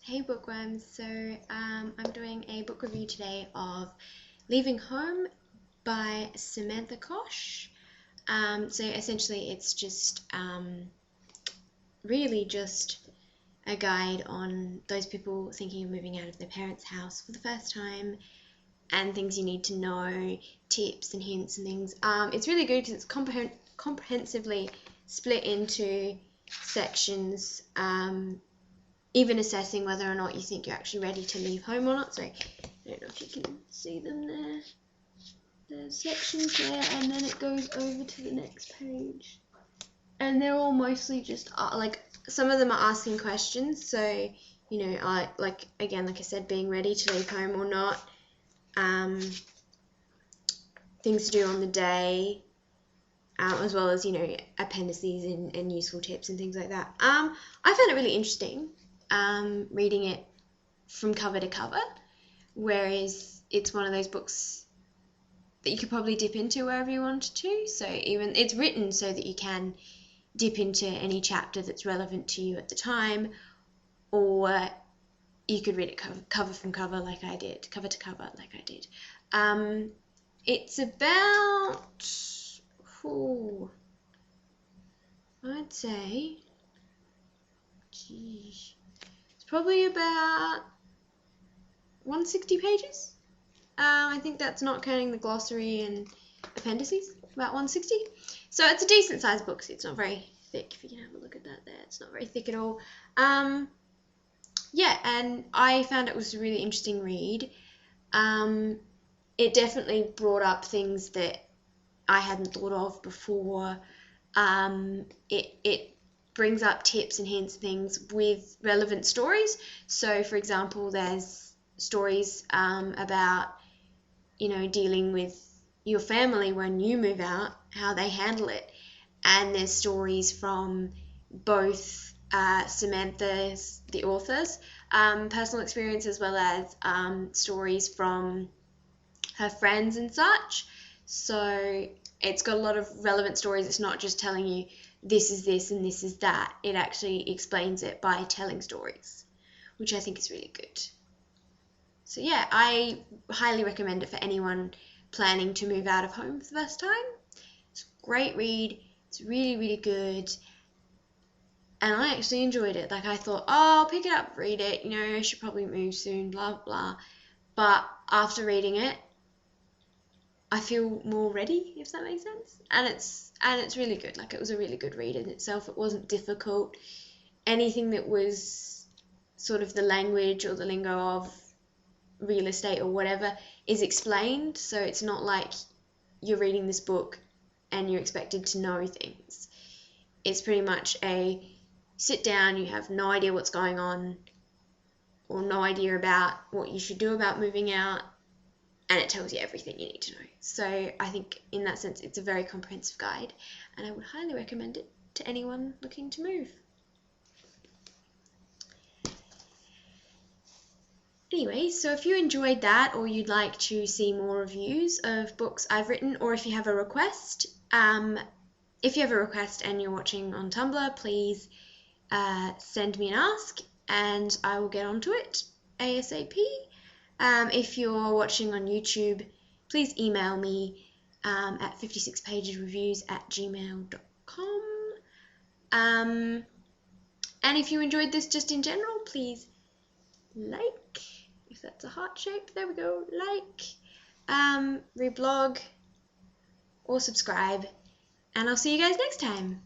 Hey bookworms, so I'm doing a book review today of Leaving Home by Samantha Koch. So essentially it's just really just a guide on those people thinking of moving out of their parents' house for the first time and things you need to know, tips and hints and things. It's really good because it's comprehensively split into sections, even assessing whether or not you think you're actually ready to leave home or not. So I don't know if you can see them there. There's sections there, and then it goes over to the next page. And they're all mostly just, like, some of them are asking questions. So, you know, like I said, being ready to leave home or not. Things to do on the day. As well as, you know, appendices and useful tips and things like that. I found it really interesting reading it from cover to cover, whereas it's one of those books that you could probably dip into wherever you wanted to. So even it's written so that you can dip into any chapter that's relevant to you at the time, or you could read it cover from cover like I did, cover to cover like I did. It's about, I'd say, it's probably about 160 pages. I think that's not counting the glossary and appendices, about 160. So it's a decent sized book, so it's not very thick. If you can have a look at that there, it's not very thick at all. Yeah, and I found it was a really interesting read. It definitely brought up things that I hadn't thought of before. It brings up tips and hints, things with relevant stories. So, for example, there's stories about, you know, dealing with your family when you move out, how they handle it. And there's stories from both Samantha's, the author's, personal experience, as well as stories from her friends and such. So it's got a lot of relevant stories. It's not just telling you this is this and this is that. It actually explains it by telling stories, which I think is really good. So yeah, I highly recommend it for anyone planning to move out of home for the first time. It's a great read. It's really, really good. And I actually enjoyed it. Like, I thought, oh, I'll pick it up, read it. You know, I should probably move soon, blah, blah. But after reading it, I feel more ready, if that makes sense. And it's really good. Like, it was a really good read in itself. It wasn't difficult. Anything that was sort of the language or the lingo of real estate or whatever is explained. So it's not like you're reading this book and you're expected to know things. It's pretty much a sit down, you have no idea what's going on or no idea about what you should do about moving out, and it tells you everything you need to know. So I think in that sense it's a very comprehensive guide, and I would highly recommend it to anyone looking to move. Anyway, so if you enjoyed that, or you'd like to see more reviews of books I've written, or if you have a request, and you're watching on Tumblr, please send me an ask and I will get onto it ASAP. If you're watching on YouTube, please email me at 56pagesreviews@gmail.com. And if you enjoyed this just in general, please like, if that's a heart shape, there we go, like, reblog or subscribe, and I'll see you guys next time.